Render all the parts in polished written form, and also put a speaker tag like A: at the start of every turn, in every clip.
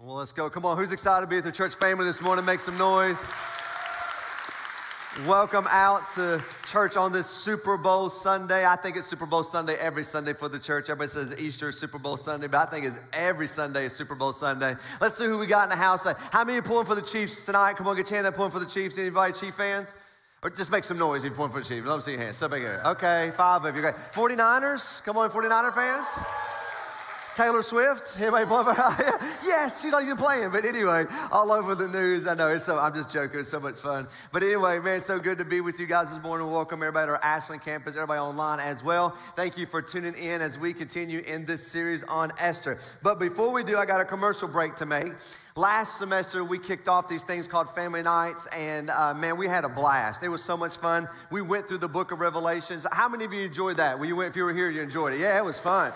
A: Well, let's go. Come on, who's excited to be with the church family this morning? Make some noise. Welcome out to church on this Super Bowl Sunday. I think it's Super Bowl Sunday every Sunday for the church. Everybody says Easter is Super Bowl Sunday, but I think it's every Sunday is Super Bowl Sunday. Let's see who we got in the house. How many are pulling for the Chiefs tonight? Come on, get your hand up, pulling for the Chiefs. Anybody Chief fans? Or just make some noise if you're pulling for the Chiefs. Let me see your hands. Step back here. Okay, 5 of you. Great. 49ers? Come on, 49er fans. Taylor Swift, anybody playing? Yes, she's not even playing, but anyway, all over the news. I know, I'm just joking, it's so much fun. But anyway, man, it's so good to be with you guys this morning. Welcome everybody to our Ashland campus, everybody online as well. Thank you for tuning in as we continue in this series on Esther. But before we do, I got a commercial break to make. Last semester, we kicked off these things called family nights, and man, we had a blast. It was so much fun. We went through the book of Revelations. How many of you enjoyed that? If you were here, you enjoyed it. Yeah, it was fun.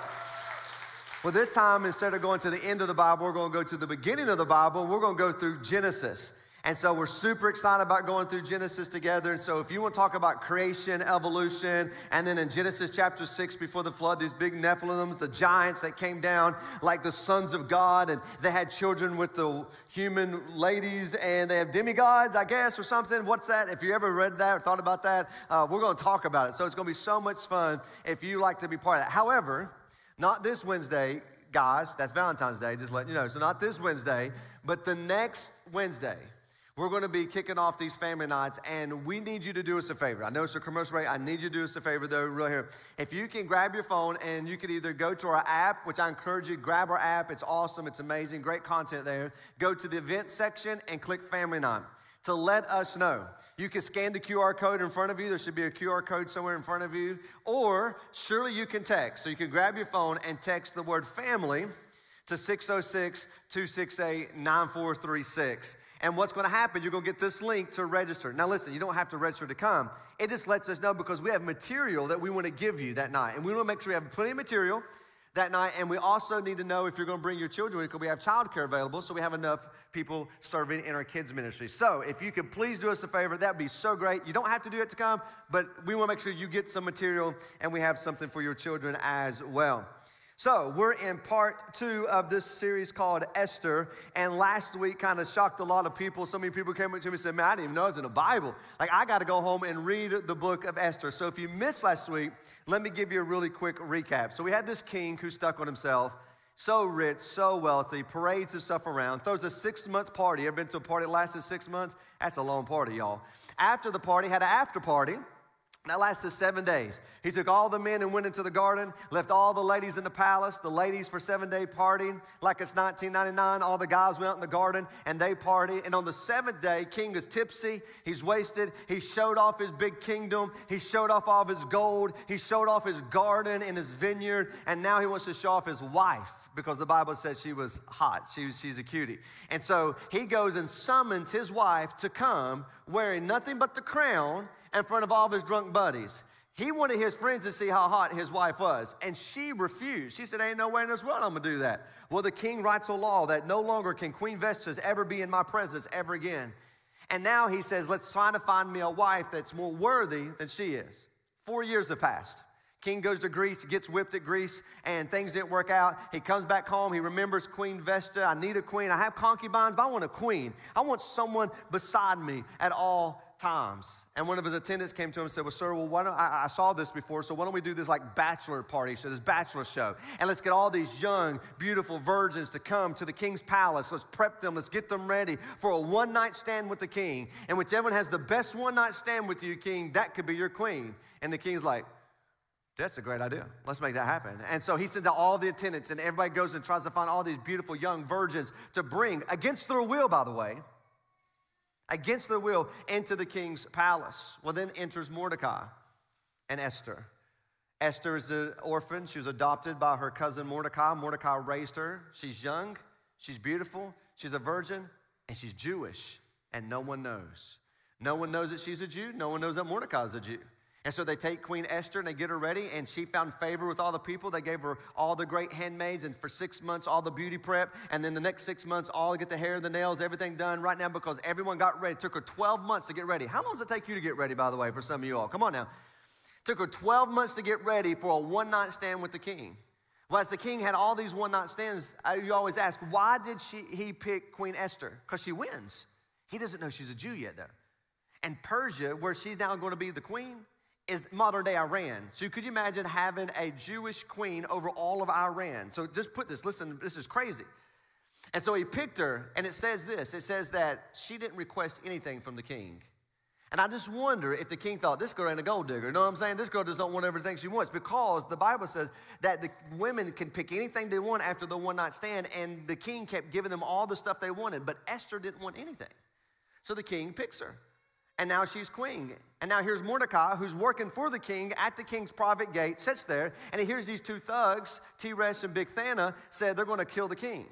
A: Well, this time, instead of going to the end of the Bible, we're going to go to the beginning of the Bible. We're going to go through Genesis. And so we're super excited about going through Genesis together. And so if you want to talk about creation, evolution, and then in Genesis chapter 6 before the flood, these big Nephilims, the giants that came down like the sons of God, and they had children with the human ladies, and they have demigods, I guess, or something. What's that? If you ever read that or thought about that, we're going to talk about it. So it's going to be so much fun if you like to be part of that. However, not this Wednesday, guys, that's Valentine's Day, just letting you know. So not this Wednesday, but the next Wednesday, we're going to be kicking off these family nights, and we need you to do us a favor. I know it's a commercial break. I need you to do us a favor, though, right here. If you can grab your phone, and you can either go to our app, which I encourage you, grab our app. It's awesome. It's amazing. Great content there. Go to the event section and click Family Night to let us know. You can scan the QR code in front of you. There should be a QR code somewhere in front of you. Or surely you can text. So you can grab your phone and text the word family to 606-268-9436. And what's going to happen, you're going to get this link to register. Now listen, you don't have to register to come. It just lets us know because we have material that we want to give you that night. And we want to make sure we have plenty of material that night, and we also need to know if you're going to bring your children because we have childcare available, so we have enough people serving in our kids ministry. So if you could please do us a favor, that'd be so great. You don't have to do it to come, but we want to make sure you get some material and we have something for your children as well. So we're in part 2 of this series called Esther, and last week kind of shocked a lot of people. So many people came up to me and said, man, I didn't even know it was in the Bible. Like, I got to go home and read the book of Esther. So if you missed last week, let me give you a really quick recap. So we had this king who stuck on himself, so rich, so wealthy, parades his stuff around, throws a 6-month party. Ever been to a party that lasted 6 months? That's a long party, y'all. After the party, had an after party. That lasted 7 days. He took all the men and went into the garden, left all the ladies in the palace, the ladies for 7-day party, like it's 1999. All the guys went out in the garden and they party. And on the 7th day, king is tipsy, he's wasted, he showed off his big kingdom, he showed off all of his gold, he showed off his garden and his vineyard, and now he wants to show off his wife because the Bible says she was hot, she's a cutie. And so he goes and summons his wife to come wearing nothing but the crown in front of all of his drunk buddies. He wanted his friends to see how hot his wife was, and she refused. She said, ain't no way in this world I'm gonna do that. Well, the king writes a law that no longer can Queen Vesta ever be in my presence ever again. And now he says, let's try to find me a wife that's more worthy than she is. 4 years have passed. King goes to Greece, gets whipped at Greece, and things didn't work out. He comes back home. He remembers Queen Vesta. I need a queen. I have concubines, but I want a queen. I want someone beside me at all times. And one of his attendants came to him and said, well, sir, why don't I saw this before, so why don't we do this like bachelor party show, this bachelor show, and let's get all these young, beautiful virgins to come to the king's palace. Let's prep them. Let's get them ready for a one-night stand with the king. And whichever one has the best one-night stand with you, king, that could be your queen. And the king's like, that's a great idea. Let's make that happen. And so he sends out all the attendants, and everybody goes and tries to find all these beautiful young virgins to bring, against their will, by the way, against their will, into the king's palace. Well, then enters Mordecai and Esther. Esther is an orphan. She was adopted by her cousin Mordecai. Mordecai raised her. She's young, she's beautiful, she's a virgin, and she's Jewish, and no one knows. No one knows that she's a Jew. No one knows that Mordecai is a Jew. And so they take Queen Esther and they get her ready, and she found favor with all the people. They gave her all the great handmaids, and for 6 months, all the beauty prep. And then the next 6 months, all get the hair, the nails, everything done right now because everyone got ready. It took her 12 months to get ready. How long does it take you to get ready, by the way, for some of you all? Come on now. It took her 12 months to get ready for a one-night stand with the king. Well, as the king had all these one-night stands, you always ask, why did he pick Queen Esther? Because she wins. He doesn't know she's a Jew yet, though. And Persia, where she's now going to be the queen, is modern-day Iran. So could you imagine having a Jewish queen over all of Iran? So just put this, listen, this is crazy. And so he picked her, and it says this. It says that she didn't request anything from the king. And I just wonder if the king thought, this girl ain't a gold digger. You know what I'm saying? This girl just don't want everything she wants, because the Bible says that the women can pick anything they want after the one-night stand, and the king kept giving them all the stuff they wanted, but Esther didn't want anything. So the king picks her, and now she's queen. And now here's Mordecai, who's working for the king at the king's private gate, sits there, and he hears these two thugs, Teresh and Bigthana, said they're going to kill the king.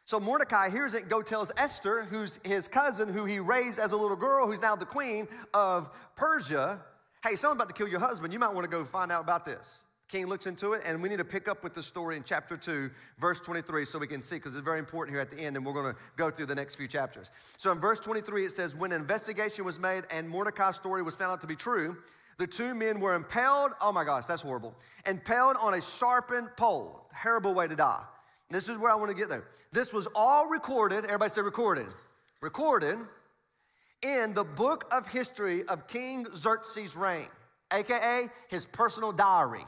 A: So Mordecai hears it and go tells Esther, who's his cousin, who he raised as a little girl, who's now the queen of Persia, hey, someone's about to kill your husband. You might want to go find out about this. The king looks into it, and we need to pick up with the story in chapter 2, verse 23, so we can see, because it's very important here at the end, and we're going to go through the next few chapters. So in verse 23, it says, when an investigation was made and Mordecai's story was found out to be true, the two men were impaled, oh my gosh, that's horrible, impaled on a sharpened pole. Terrible way to die. This is where I want to get there. This was all recorded, everybody say recorded, recorded in the book of history of King Xerxes' reign, AKA his personal diary,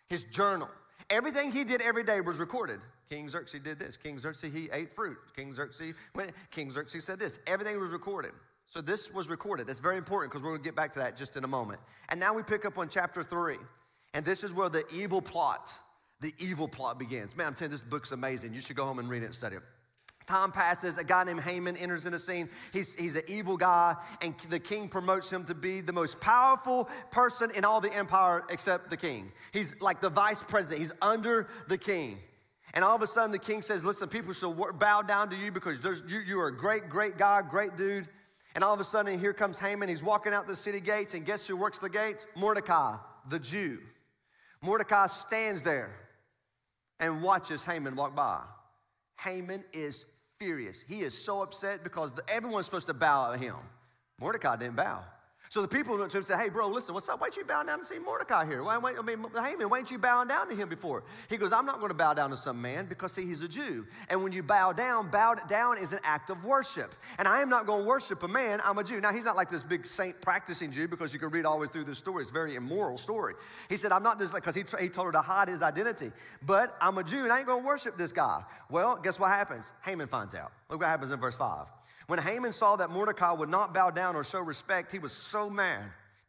A: his journal. Everything he did every day was recorded. King Xerxes did this. King Xerxes, he ate fruit. King Xerxes said this. Everything was recorded. So this was recorded. That's very important, because we're going to get back to that just in a moment. And now we pick up on chapter 3. And this is where the evil plot begins. Man, I'm telling you, this book's amazing. You should go home and read it and study it. Time passes, a guy named Haman enters in the scene. He's an evil guy, and the king promotes him to be the most powerful person in all the empire except the king. He's like the vice president. He's under the king. And all of a sudden, the king says, listen, people should bow down to you because you are a great, great guy, great dude. And all of a sudden, here comes Haman. He's walking out the city gates, and guess who works the gates? Mordecai, the Jew. Mordecai stands there and watches Haman walk by. Haman is furious. He is so upset because everyone's supposed to bow to him. Mordecai didn't bow. So the people went to him and said, hey, bro, listen, what's up? Why don't you bow down to see Mordecai here? Haman, why ain't you bowing down to him before? He goes, I'm not going to bow down to some man because, see, he's a Jew. And when you bow down is an act of worship. And I am not going to worship a man. I'm a Jew. Now, he's not like this big saint practicing Jew, because you can read all the way through this story. It's a very immoral story. He said, I'm not just like, because he told her to hide his identity. But I'm a Jew, and I ain't going to worship this guy. Well, guess what happens? Haman finds out. Look what happens in verse 5. When Haman saw that Mordecai would not bow down or show respect, he was so mad,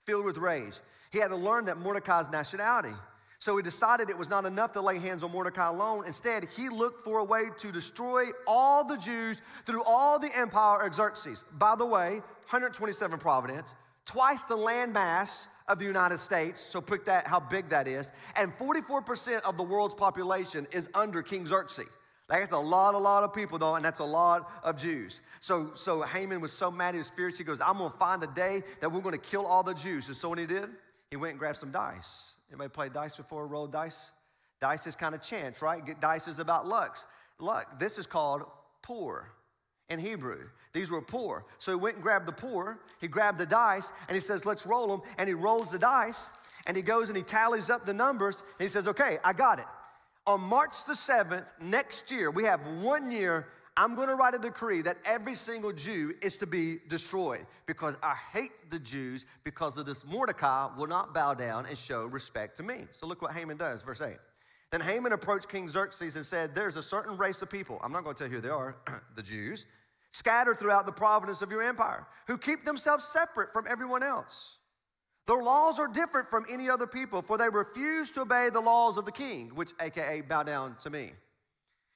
A: filled with rage. He had to learn that Mordecai's nationality. So he decided it was not enough to lay hands on Mordecai alone. Instead, he looked for a way to destroy all the Jews through all the empire of Xerxes. By the way, 127 province, twice the land mass of the United States, so pick that, how big that is, and 44% of the world's population is under King Xerxes. That's a lot of people, though, and that's a lot of Jews. So Haman was so mad, he was furious. He goes, I'm going to find a day that we're going to kill all the Jews. And so what he did, he went and grabbed some dice. Anybody played dice before, roll dice? Dice is kind of chance, right? Dice is about luck. This is called poor in Hebrew. These were poor. So he went and grabbed the poor. He grabbed the dice, and he says, let's roll them. And he rolls the dice, and he goes and he tallies up the numbers, and he says, okay, I got it. On March the 7th, next year, we have 1 year, I'm going to write a decree that every single Jew is to be destroyed, because I hate the Jews because of this. Mordecai will not bow down and show respect to me. So look what Haman does, verse 8. Then Haman approached King Xerxes and said, there's a certain race of people, I'm not going to tell you who they are, the Jews, scattered throughout the province of your empire, who keep themselves separate from everyone else. Their laws are different from any other people, for they refuse to obey the laws of the king, which AKA bow down to me.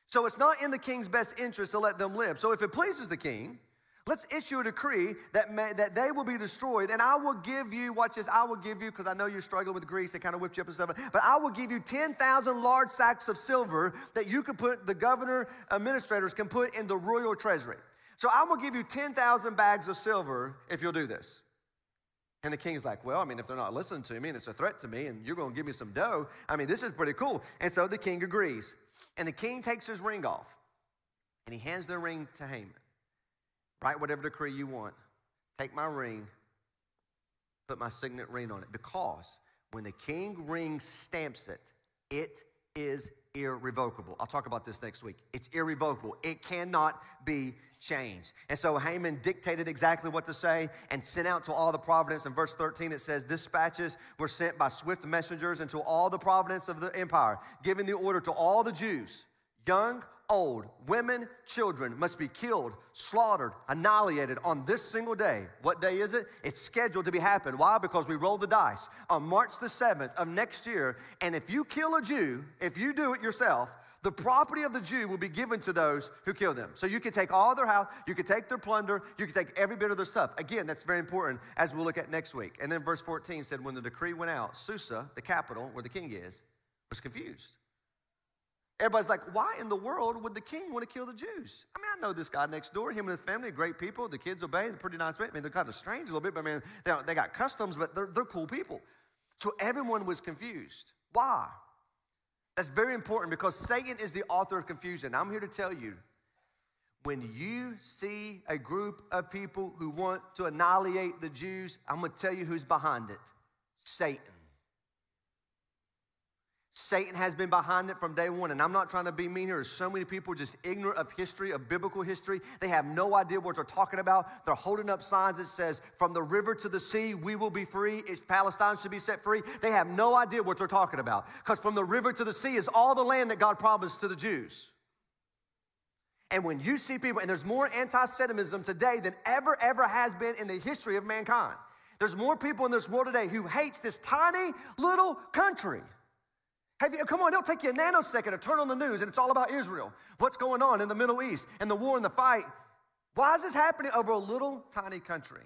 A: So it's not in the king's best interest to let them live. So if it pleases the king, let's issue a decree that they will be destroyed, and I will give you, watch this, I will give you, because I know you're struggling with Greece, they kind of whipped you up and stuff, but I will give you 10,000 large sacks of silver that you can put, the governor, administrators can put in the royal treasury. So I will give you 10,000 bags of silver if you'll do this. And the king's like, well, I mean, if they're not listening to me and it's a threat to me and you're going to give me some dough, I mean, this is pretty cool. And so the king agrees. And the king takes his ring off and he hands the ring to Haman. Write whatever decree you want. Take my ring, put my signet ring on it. Because when the king ring stamps it, it is irrevocable. I'll talk about this next week. It's irrevocable. It cannot be changed. And so Haman dictated exactly what to say and sent out to all the province. In verse 13, it says, dispatches were sent by swift messengers into all the province of the empire, giving the order to all the Jews, young, old, women, children, must be killed, slaughtered, annihilated on this single day. What day is it? It's scheduled to be happen. Why? Because we rolled the dice on March the 7th of next year. And if you kill a Jew, if you do it yourself, the property of the Jew will be given to those who kill them. So you can take all their house, you can take their plunder, you can take every bit of their stuff. Again, that's very important as we'll look at next week. And then verse 14 said, when the decree went out, Susa, the capital where the king is, was confused. Everybody's like, why in the world would the king want to kill the Jews? I mean, I know this guy next door, him and his family, great people. The kids obey, they're pretty nice. I mean, they're kind of strange a little bit, but I mean, they got customs, but they're cool people. So everyone was confused. Why? That's very important because Satan is the author of confusion. I'm here to tell you, when you see a group of people who want to annihilate the Jews, I'm going to tell you who's behind it. Satan. Satan has been behind it from day one, and I'm not trying to be mean here. There's so many people just ignorant of history, of biblical history. They have no idea what they're talking about. They're holding up signs that says, from the river to the sea, we will be free. Palestine should be set free. They have no idea what they're talking about because from the river to the sea is all the land that God promised to the Jews. And when you see people, and there's more anti-Semitism today than ever has been in the history of mankind. There's more people in this world today who hates this tiny little country. Come on, it'll take you a nanosecond to turn on the news and it's all about Israel. What's going on in the Middle East and the war and the fight. Why is this happening over a little tiny country?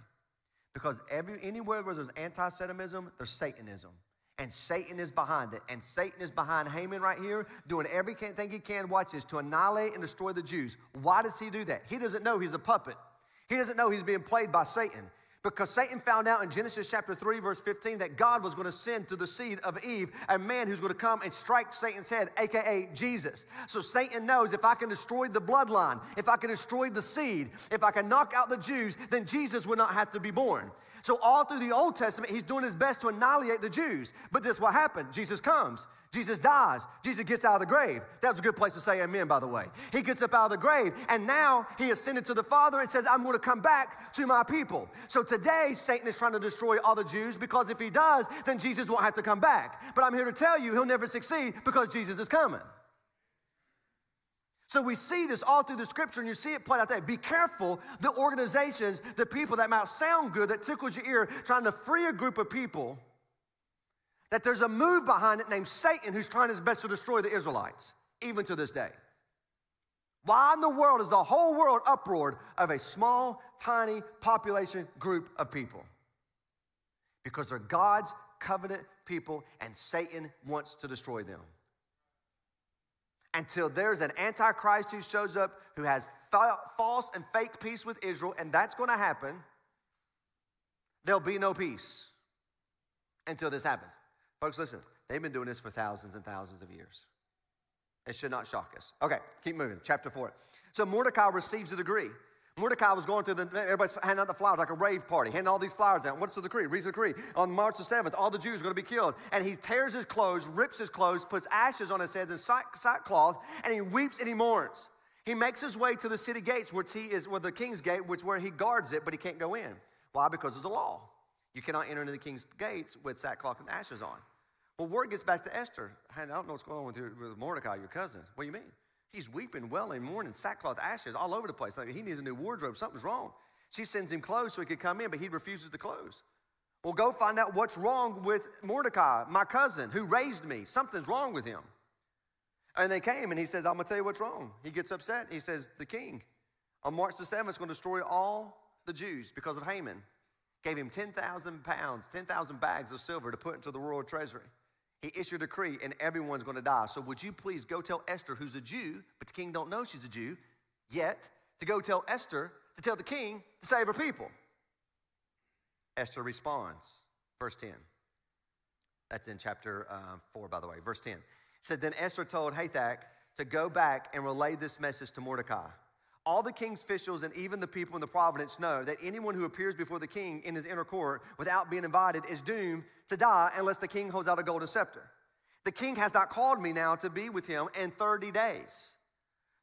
A: Because anywhere where there's anti-Semitism, there's Satanism. And Satan is behind it. And Satan is behind Haman right here, doing everything he can, watch this, to annihilate and destroy the Jews. Why does he do that? He doesn't know he's a puppet. He doesn't know he's being played by Satan. Because Satan found out in Genesis chapter 3, verse 15, that God was going to send to the seed of Eve a man who's going to come and strike Satan's head, a.k.a. Jesus. So Satan knows if I can destroy the bloodline, if I can destroy the seed, if I can knock out the Jews, then Jesus would not have to be born. So all through the Old Testament, he's doing his best to annihilate the Jews. But this is what happened. Jesus comes. Jesus dies. Jesus gets out of the grave. That's a good place to say amen, by the way. He gets up out of the grave, and now he ascended to the Father and says, I'm going to come back to my people. So today, Satan is trying to destroy all the Jews because if he does, then Jesus won't have to come back. But I'm here to tell you, he'll never succeed because Jesus is coming. So we see this all through the scripture, and you see it played out there. Be careful, the organizations, the people that might sound good, that tickles your ear, trying to free a group of people, that there's a move behind it named Satan who's trying his best to destroy the Israelites, even to this day. Why in the world is the whole world uproared of a small, tiny population group of people? Because they're God's covenant people, and Satan wants to destroy them. Until there's an antichrist who shows up who has false and fake peace with Israel, and that's going to happen, there'll be no peace until this happens. Folks, listen, they've been doing this for thousands and thousands of years. It should not shock us. Okay, keep moving. Chapter 4. So Mordecai receives the decree. Mordecai was going through everybody's handing out the flowers like a rave party, handing all these flowers out. What's the decree? Reads the decree. On March the 7th, all the Jews are going to be killed. And he tears his clothes, rips his clothes, puts ashes on his head and sackcloth, and he weeps and he mourns. He makes his way to the city gates, where the king's gate, where he guards it, but he can't go in. Why? Because there's a law. You cannot enter into the king's gates with sackcloth and ashes on. Well, word gets back to Esther. Hey, I don't know what's going on with Mordecai, your cousin. What do you mean? He's weeping, wailing, mourning, sackcloth, ashes all over the place. Like he needs a new wardrobe. Something's wrong. She sends him clothes so he could come in, but he refuses the clothes. Well, go find out what's wrong with Mordecai, my cousin, who raised me. Something's wrong with him. And they came, and he says, I'm going to tell you what's wrong. He gets upset. He says, the king, on March the 7th, is going to destroy all the Jews because of Haman. Gave him 10,000 pounds, 10,000 bags of silver to put into the royal treasury. He issued a decree, and everyone's going to die. So would you please go tell Esther, who's a Jew, but the king don't know she's a Jew yet, to go tell Esther, to tell the king to save her people. Esther responds, verse 10. That's in chapter 4, by the way. Verse 10. It said, then Esther told Hathach to go back and relay this message to Mordecai. All the king's officials and even the people in the province know that anyone who appears before the king in his inner court without being invited is doomed to die unless the king holds out a golden scepter. The king has not called me now to be with him in 30 days.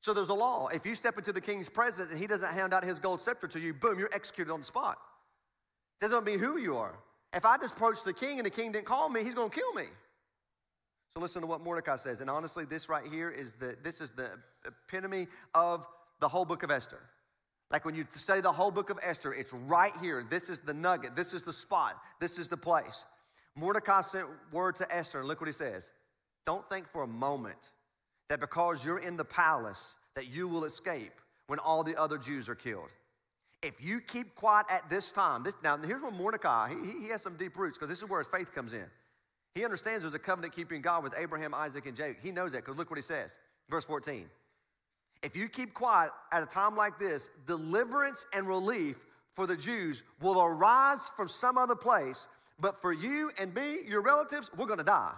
A: So there's a law. If you step into the king's presence and he doesn't hand out his gold scepter to you, boom, you're executed on the spot. Doesn't mean who you are. If I just approach the king and the king didn't call me, he's going to kill me. So listen to what Mordecai says. And honestly, this right here is the epitome of the whole book of Esther. Like when you study the whole book of Esther, it's right here. This is the nugget. This is the spot. This is the place. Mordecai sent word to Esther, and look what he says. Don't think for a moment that because you're in the palace that you will escape when all the other Jews are killed. If you keep quiet at this time, now here's where Mordecai, he has some deep roots because this is where his faith comes in. He understands there's a covenant-keeping God with Abraham, Isaac, and Jacob. He knows that because look what he says, verse 14. If you keep quiet at a time like this, deliverance and relief for the Jews will arise from some other place, but for you and me, your relatives, we're going to die.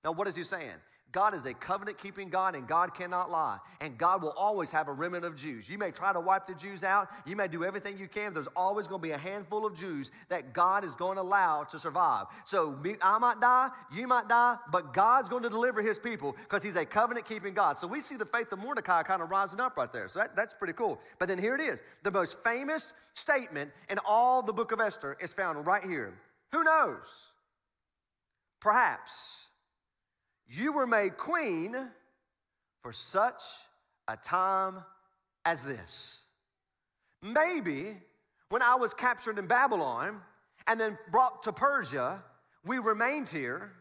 A: Now, what is he saying? God is a covenant-keeping God, and God cannot lie. And God will always have a remnant of Jews. You may try to wipe the Jews out. You may do everything you can. There's always going to be a handful of Jews that God is going to allow to survive. So I might die, you might die, but God's going to deliver his people because he's a covenant-keeping God. So we see the faith of Mordecai kind of rising up right there. So that's pretty cool. But then here it is. The most famous statement in all the book of Esther is found right here. Who knows? Perhaps you were made queen for such a time as this. Maybe when I was captured in Babylon and then brought to Persia, we remained here.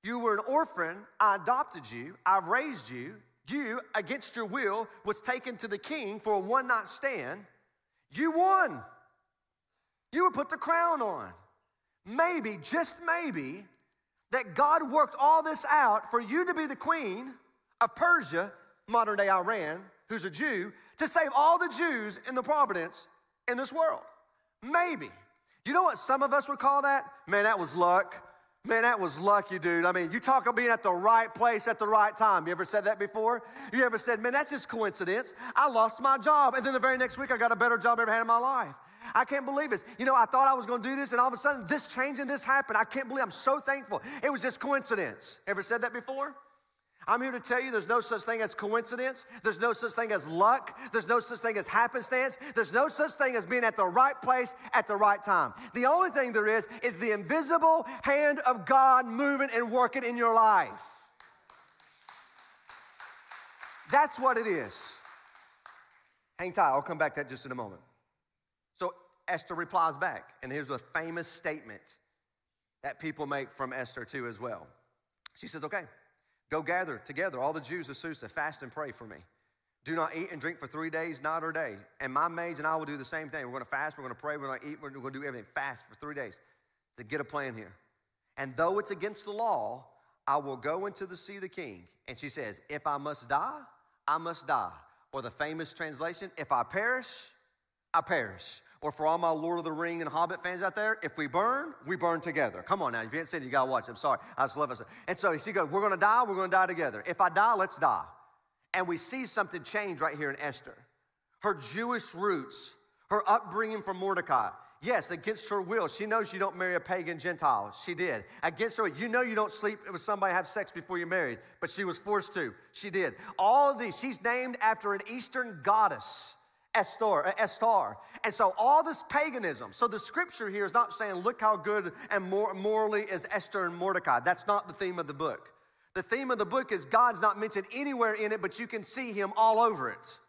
A: You were an orphan. I adopted you. I raised you. You, against your will, was taken to the king for a one-night stand. You won. You were put the crown on. Maybe, just maybe, that God worked all this out for you to be the queen of Persia, modern day Iran, who's a Jew, to save all the Jews in the providence in this world. Maybe. You know what some of us would call that? Man, that was luck. Man, that was lucky, dude. I mean, you talk about being at the right place at the right time. You ever said that before? You ever said, man, that's just coincidence. I lost my job, and then the very next week I got a better job I ever had in my life. I can't believe this. You know, I thought I was going to do this, and all of a sudden this changed and this happened. I can't believe I'm so thankful. It was just coincidence. Ever said that before? I'm here to tell you there's no such thing as coincidence. There's no such thing as luck. There's no such thing as happenstance. There's no such thing as being at the right place at the right time. The only thing there is the invisible hand of God moving and working in your life. That's what it is. Hang tight. I'll come back to that just in a moment. So Esther replies back, and here's a famous statement that people make from Esther too as well. She says, okay, go gather together all the Jews of Susa, fast and pray for me. Do not eat and drink for 3 days, night or day. And my maids and I will do the same thing. We're going to fast, we're going to pray, we're going to eat, we're going to do everything fast for 3 days to get a plan here. And though it's against the law, I will go into the sea of the king. And she says, if I must die, I must die. Or the famous translation, if I perish, I perish. Or for all my Lord of the Ring and Hobbit fans out there, if we burn together. Come on now, if you haven't seen it, you gotta watch it. I'm sorry, I just love it. And so she goes, we're gonna die together. If I die, let's die. And we see something change right here in Esther. Her Jewish roots, her upbringing from Mordecai. Yes, against her will. She knows you don't marry a pagan Gentile. She did. Against her will. You know you don't sleep with somebody, have sex before you're married, but she was forced to. She did. All of these, she's named after an Eastern goddess. Estar. And so all this paganism. So the scripture here is not saying, look how good and morally is Esther and Mordecai. That's not the theme of the book. The theme of the book is God's not mentioned anywhere in it, but you can see him all over it,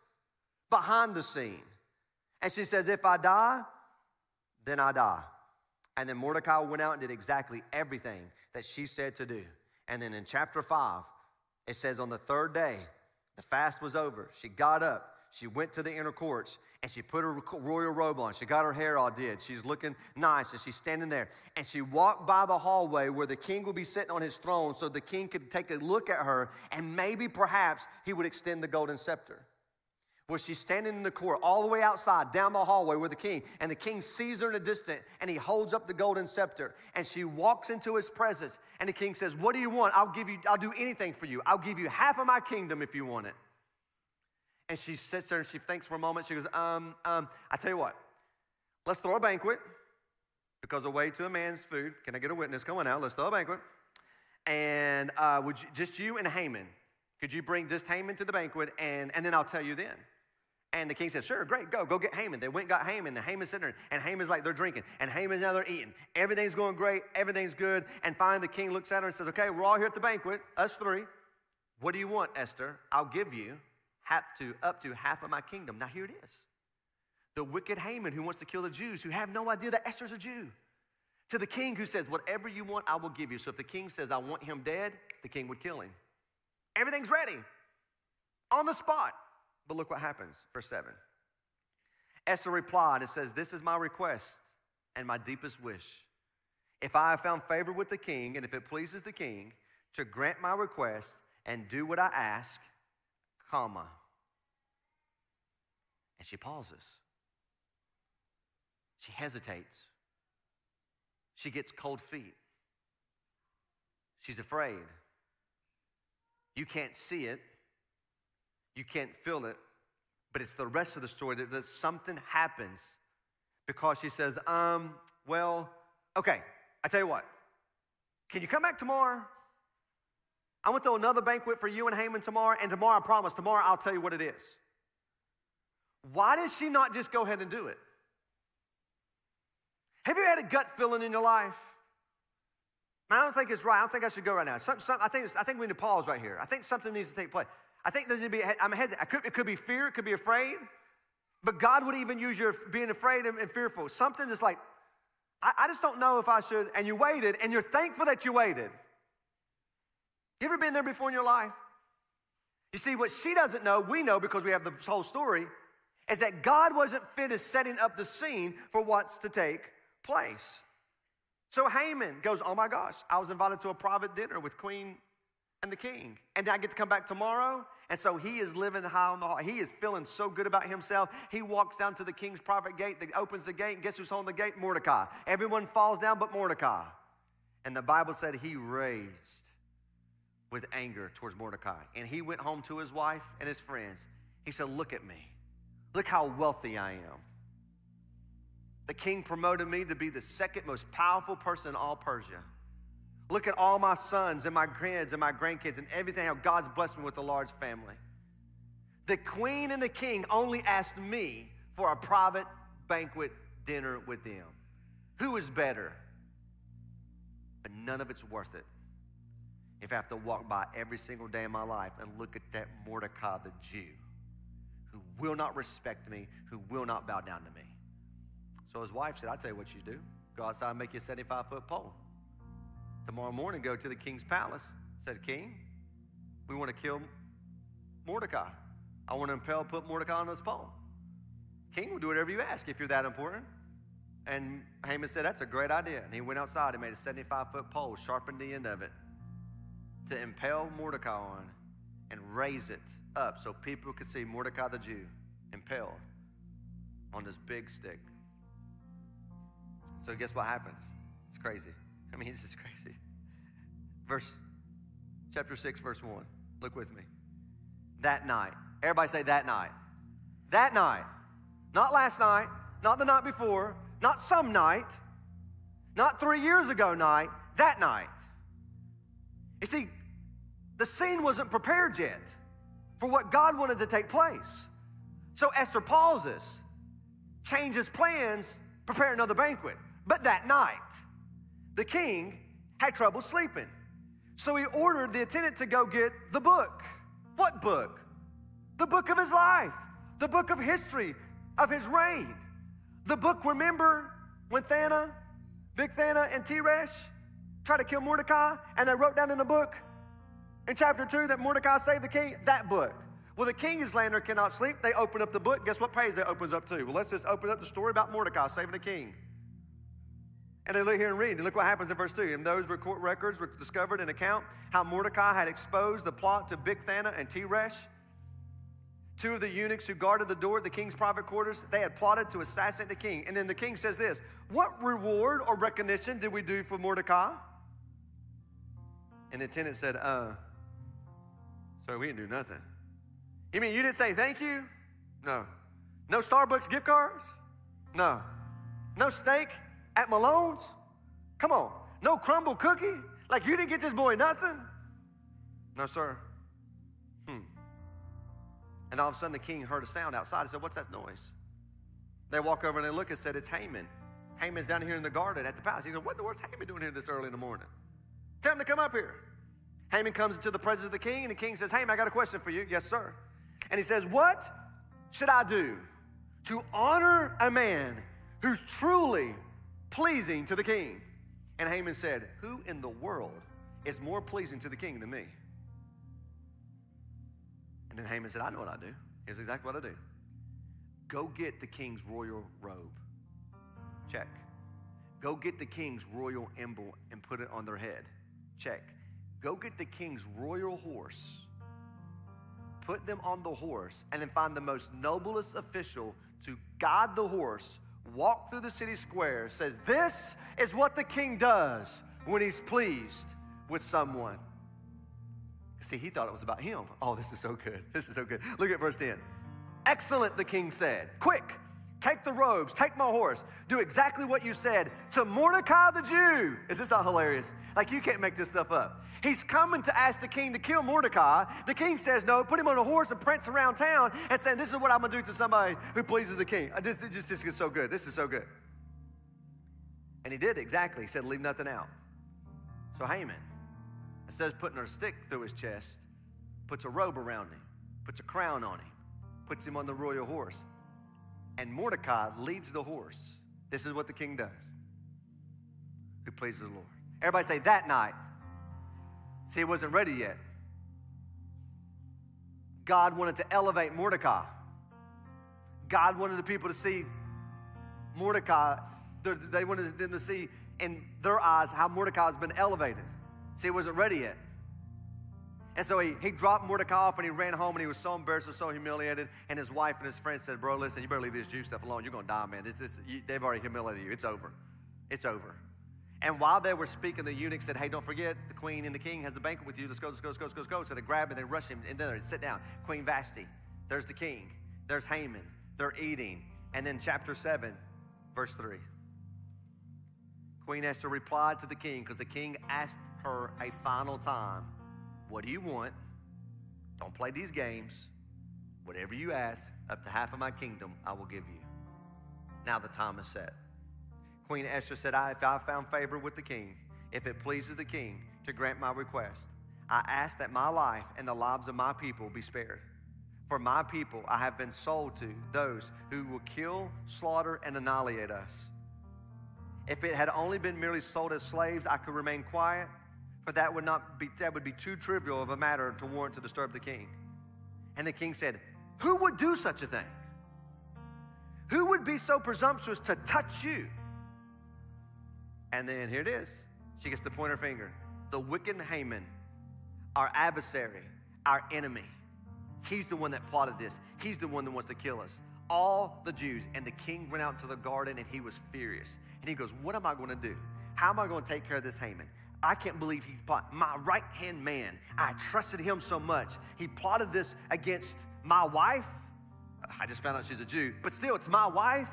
A: behind the scene. And she says, if I die, then I die. And then Mordecai went out and did exactly everything that she said to do. And then in chapter 5, it says on the third day, the fast was over. She got up. She went to the inner courts, and she put her royal robe on. She got her hair all did. She's looking nice, and she's standing there. And she walked by the hallway where the king would be sitting on his throne so the king could take a look at her, and maybe perhaps he would extend the golden scepter. Well, she's standing in the court all the way outside, down the hallway with the king, and the king sees her in the distance, and he holds up the golden scepter, and she walks into his presence, and the king says, what do you want? I'll do anything for you. I'll give you half of my kingdom if you want it. And she sits there and she thinks for a moment. She goes, I tell you what, let's throw a banquet because the way to a man's food, can I get a witness? Come on now, let's throw a banquet. and just you and Haman. Could you bring just Haman to the banquet, and then I'll tell you then. And the king said, sure, great, go get Haman. They went and got Haman, and Haman's sitting there, and Haman's like, they're drinking, and Haman's now they're eating. Everything's going great, everything's good, and finally the king looks at her and says, okay, we're all here at the banquet, us three. What do you want, Esther? I'll give you up to half of my kingdom. Now here it is. The wicked Haman who wants to kill the Jews, who have no idea that Esther's a Jew. To the king who says, whatever you want, I will give you. So if the king says, I want him dead, the king would kill him. Everything's ready, on the spot. But look what happens, verse 7. Esther replied and says, this is my request and my deepest wish. If I have found favor with the king, and if it pleases the king, to grant my request and do what I ask, comma. And she pauses. She hesitates. She gets cold feet. She's afraid. You can't see it. You can't feel it. But it's the rest of the story that something happens because she says, well, okay, I tell you what. Can you come back tomorrow? I want to throw another banquet for you and Haman tomorrow, and tomorrow, I promise, tomorrow I'll tell you what it is. Why does she not just go ahead and do it? Have you had a gut feeling in your life? I don't think it's right. I don't think I should go right now. I think we need to pause right here. I think something needs to take place. I think there's going to be, I'm hesitant. It could be fear. It could be afraid. But God would even use your being afraid and fearful. Something that's like, I just don't know if I should. And you waited, and you're thankful that you waited. You ever been there before in your life? You see, what she doesn't know, we know because we have the whole story, is that God wasn't finished setting up the scene for what's to take place. So Haman goes, oh my gosh, I was invited to a private dinner with Queen and the king. And I get to come back tomorrow. And so he is living high on the hog. He is feeling so good about himself. He walks down to the king's private gate. That opens the gate. And guess who's on the gate? Mordecai. Everyone falls down but Mordecai. And the Bible said he raged with anger towards Mordecai. And he went home to his wife and his friends. He said, look at me. Look how wealthy I am. The king promoted me to be the second most powerful person in all Persia. Look at all my sons and my kids and my grandkids and everything, how God's blessed me with a large family. The queen and the king only asked me for a private banquet dinner with them. Who is better? But none of it's worth it if I have to walk by every single day of my life and look at that Mordecai the Jew who will not respect me, who will not bow down to me. So his wife said, I'll tell you what you do. Go outside and make you a 75-foot pole. Tomorrow morning, go to the king's palace. Said, King, we want to kill Mordecai. I want to put Mordecai on this pole. King will do whatever you ask if you're that important. And Haman said, that's a great idea. And he went outside and made a 75-foot pole, sharpened the end of it to impale Mordecai on and raise it up so people could see Mordecai the Jew impaled on this big stick. So guess what happens? It's crazy. I mean, this is crazy. Chapter 6, verse 1. Look with me. That night. Everybody say that night. That night. Not last night. Not the night before. Not some night. Not 3 years ago night. That night. You see, the scene wasn't prepared yet for what God wanted to take place. So Esther pauses, changes plans, prepare another banquet. But that night, the king had trouble sleeping. So he ordered the attendant to go get the book. What book? The book of his life. The book of history of his reign. The book, remember when Bigthana and Teresh tried to kill Mordecai, and they wrote down in the book in chapter 2 that Mordecai saved the king? That book. Well, the king is laying there, cannot sleep. They open up the book. Guess what page it opens up to? Well, let's just open up the story about Mordecai saving the king. And they look here and read. And look what happens in verse 2. And those records were discovered an account how Mordecai had exposed the plot to Bigthana and Teresh, two of the eunuchs who guarded the door at the king's private quarters. They had plotted to assassinate the king. And then the king says this, what reward or recognition did we do for Mordecai? And the attendant said, so we didn't do nothing. You mean you didn't say thank you? No. No Starbucks gift cards? No. No steak at Malone's? Come on. No crumble cookie? Like, you didn't get this boy nothing? No, sir. And all of a sudden the king heard a sound outside. He said, what's that noise? They walk over and they look and said, it's Haman. Haman's down here in the garden at the palace. He said, what in the world's Haman doing here this early in the morning? Tell him to come up here. Haman comes into the presence of the king, and the king says, Haman, I got a question for you. Yes, sir. And he says, what should I do to honor a man who's truly pleasing to the king? And Haman said, who in the world is more pleasing to the king than me? And then Haman said, I know what I do. Here's exactly what I do. Go get the king's royal robe. Check. Go get the king's royal emblem and put it on their head. Check. Go get the king's royal horse. Put them on the horse, and then find the most noblest official to guide the horse, walk through the city square, says, this is what the king does when he's pleased with someone. See, he thought it was about him. Oh, this is so good. This is so good. Look at verse 10. Excellent, the king said. Quick, take the robes, take my horse. Do exactly what you said to Mordecai the Jew. Is this not hilarious? Like, you can't make this stuff up. He's coming to ask the king to kill Mordecai. The king says no, put him on a horse and prance around town and saying, this is what I'm going to do to somebody who pleases the king. This is so good. This is so good. And he did exactly. He said, leave nothing out. So Haman, instead of putting a stick through his chest, puts a robe around him, puts a crown on him, puts him on the royal horse. And Mordecai leads the horse. This is what the king does. Who pleases the Lord. Everybody say, that night. See, it wasn't ready yet. God wanted to elevate Mordecai. God wanted the people to see Mordecai. They wanted them to see in their eyes how Mordecai has been elevated. See, it wasn't ready yet. And so he dropped Mordecai off and he ran home and he was so embarrassed and so humiliated. And his wife and his friends said, bro, listen, you better leave this Jew stuff alone. You're going to die, man. They've already humiliated you. It's over. It's over. And while they were speaking, the eunuch said, hey, don't forget, the queen and the king has a banquet with you. Let's go, let's go, let's go, let's go, let's go. So they grab him, they rush him, and then they sit down. Queen Vashti, there's the king, there's Haman. They're eating. And then chapter 7, verse 3. Queen Esther replied to the king, because the king asked her a final time, what do you want? Don't play these games. Whatever you ask, up to half of my kingdom, I will give you. Now the time is set. Queen Esther said, if I found favor with the king, if it pleases the king to grant my request, I ask that my life and the lives of my people be spared. For my people I have been sold to those who will kill, slaughter, and annihilate us. If it had only been merely sold as slaves, I could remain quiet, for that would be too trivial of a matter to warrant to disturb the king. And the king said, who would do such a thing? Who would be so presumptuous to touch you? And then here it is. She gets to point her finger. The wicked Haman, our adversary, our enemy. He's the one that plotted this. He's the one that wants to kill us. All the Jews. And the king went out to the garden and he was furious. And he goes, what am I going to do? How am I going to take care of this Haman? I can't believe he plotted. My right-hand man, I trusted him so much. He plotted this against my wife. I just found out she's a Jew, but still, it's my wife.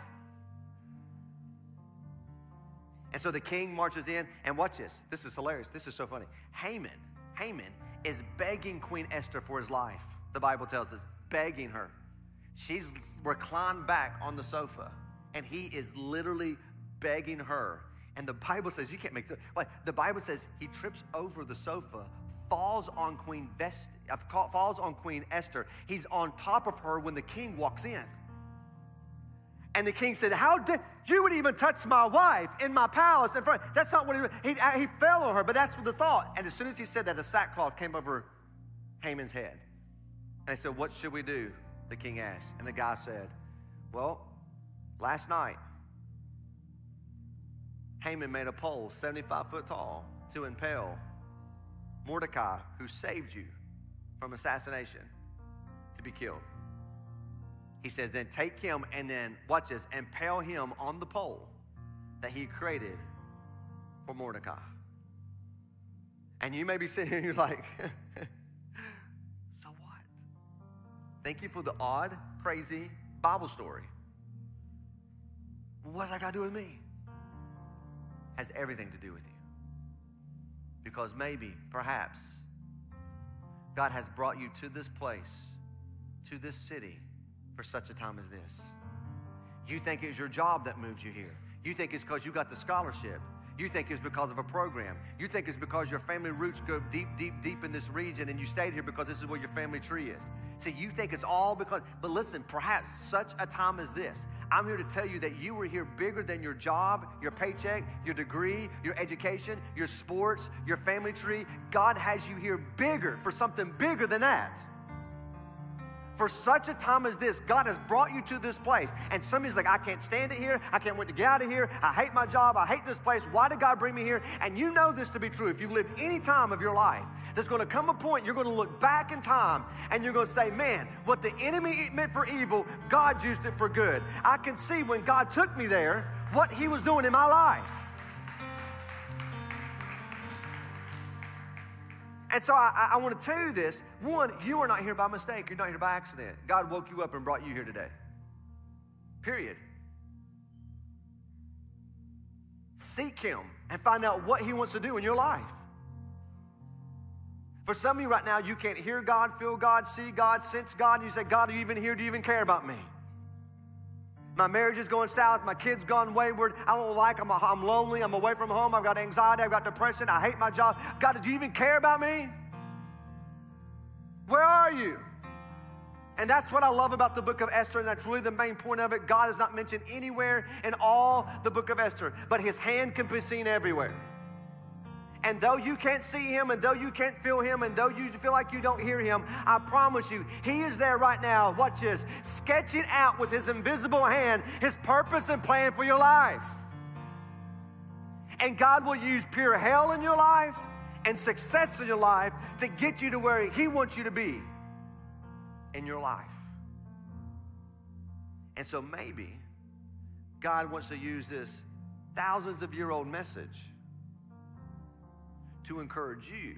A: And so the king marches in, and watch this. This is hilarious. This is so funny. Haman is begging Queen Esther for his life. The Bible tells us, begging her. She's reclined back on the sofa, and he is literally begging her. And the Bible says, you can't make it. The Bible says he trips over the sofa, falls on Queen Esther. He's on top of her when the king walks in. And the king said, how did you would even touch my wife in my palace in front? That's not what he fell on her, but that's the thought. And as soon as he said that, the sackcloth came over Haman's head. And they said, what should we do? The king asked. And the guy said, well, last night, Haman made a pole 75 foot tall to impale Mordecai, who saved you from assassination, to be killed. He says, then take him and then, watch this, impale him on the pole that he created for Mordecai. And you may be sitting here and you're like, so what? Thank you for the odd, crazy Bible story. What's that got to do with me? Has everything to do with you. Because maybe, perhaps, God has brought you to this place, to this city, for such a time as this. You think it's your job that moved you here. You think it's because you got the scholarship. You think it's because of a program. You think it's because your family roots go deep, deep, deep in this region and you stayed here because this is where your family tree is. See, you think it's all because, but listen, perhaps such a time as this, I'm here to tell you that you were here bigger than your job, your paycheck, your degree, your education, your sports, your family tree. God has you here bigger for something bigger than that. For such a time as this, God has brought you to this place. And somebody's like, I can't stand it here. I can't wait to get out of here. I hate my job. I hate this place. Why did God bring me here? And you know this to be true. If you've lived any time of your life, there's going to come a point you're going to look back in time and you're going to say, man, what the enemy meant for evil, God used it for good. I can see when God took me there, what he was doing in my life. And so I want to tell you this. One, you are not here by mistake. You're not here by accident. God woke you up and brought you here today. Period. Seek him and find out what he wants to do in your life. For some of you right now, you can't hear God, feel God, see God, sense God. And you say, God, are you even here? Do you even care about me? My marriage is going south. My kid's gone wayward. I don't like them. I'm lonely. I'm away from home. I've got anxiety. I've got depression. I hate my job. God, do you even care about me? Where are you? And that's what I love about the book of Esther, and that's really the main point of it. God is not mentioned anywhere in all the book of Esther, but his hand can be seen everywhere. And though you can't see him, and though you can't feel him, and though you feel like you don't hear him, I promise you, he is there right now, watch this, sketching out with his invisible hand his purpose and plan for your life. And God will use pure hell in your life and success in your life to get you to where he wants you to be in your life. And so maybe God wants to use this thousands of year old message to encourage you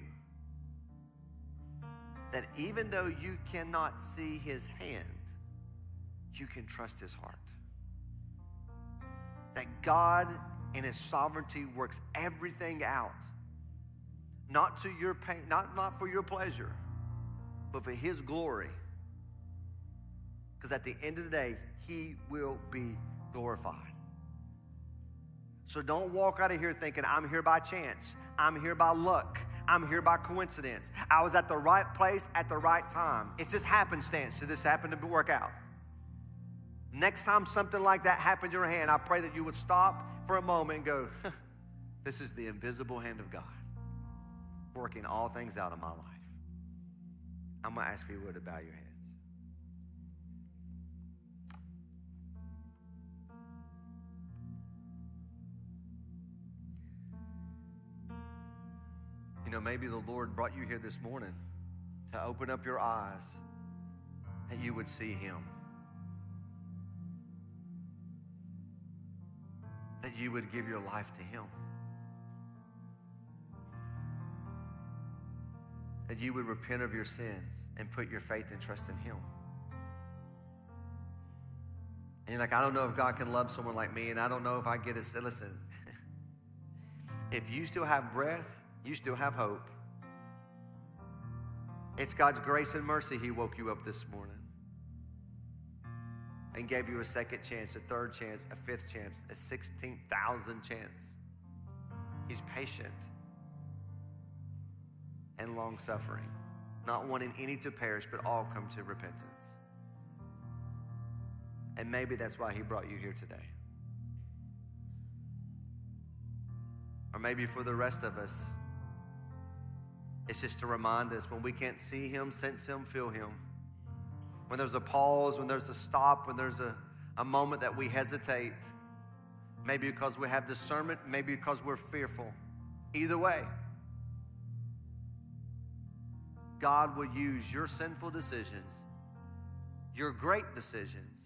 A: that even though you cannot see his hand, you can trust his heart. That God in his sovereignty works everything out, not to your pain, not for your pleasure, but for his glory. Because at the end of the day, he will be glorified. So don't walk out of here thinking, I'm here by chance. I'm here by luck. I'm here by coincidence. I was at the right place at the right time. It's just happenstance. So this happened to work out. Next time something like that happens in your hand, I pray that you would stop for a moment and go, this is the invisible hand of God working all things out of my life. I'm going to ask you to bow your heads. You know, maybe the Lord brought you here this morning to open up your eyes that you would see him. That you would give your life to him. That you would repent of your sins and put your faith and trust in him. And you're like, I don't know if God can love someone like me, and I don't know if I get it. Listen, if you still have breath, you still have hope. It's God's grace and mercy he woke you up this morning and gave you a second chance, a third chance, a fifth chance, a 16,000 chance. He's patient and long-suffering, not wanting any to perish, but all come to repentance. And maybe that's why he brought you here today. Or maybe for the rest of us, it's just to remind us when we can't see him, sense him, feel him. When there's a pause, when there's a stop, when there's a moment that we hesitate. Maybe because we have discernment, maybe because we're fearful. Either way, God will use your sinful decisions, your great decisions,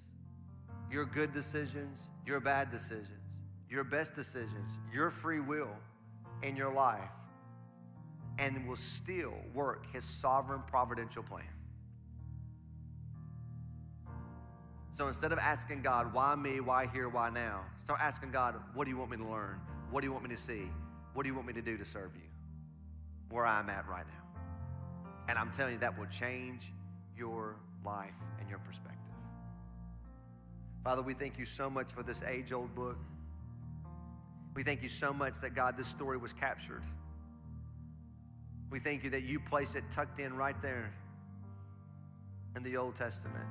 A: your good decisions, your bad decisions, your best decisions, your free will in your life, and will still work his sovereign providential plan. So instead of asking God, why me, why here, why now? Start asking God, what do you want me to learn? What do you want me to see? What do you want me to do to serve you? where I'm at right now. And I'm telling you, that will change your life and your perspective. Father, we thank you so much for this age-old book. We thank you so much that, God, this story was captured. We thank you that you placed it tucked in right there in the Old Testament.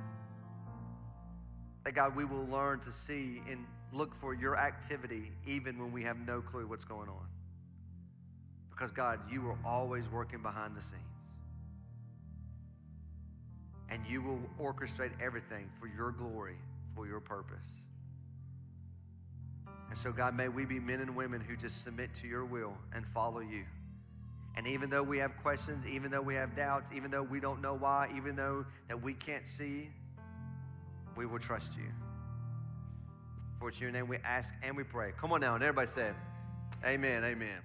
A: That, God, we will learn to see and look for your activity even when we have no clue what's going on. Because, God, you are always working behind the scenes. And you will orchestrate everything for your glory, for your purpose. And so, God, may we be men and women who just submit to your will and follow you. And even though we have questions, even though we have doubts, even though we don't know why, even though that we can't see, we will trust you. For it's your name we ask and we pray. Come on now, and everybody say, amen, amen.